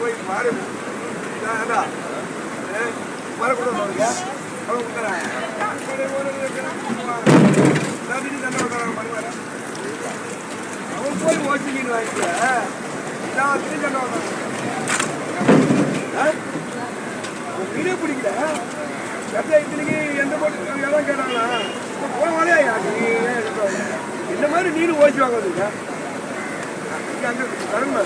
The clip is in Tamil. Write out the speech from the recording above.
போய் பாரு வரக்கூடாது அவன் போய் ஓட்டி மீன் வாங்கிக்கல நான் சண்டை மீனே பிடிக்கல இத்தனைக்கு எந்த போட்டு எல்லாம் கேட்டாங்களா போனாலே இந்த மாதிரி நீரும் ஓய்ச்சி வாங்க அங்கே தருங்க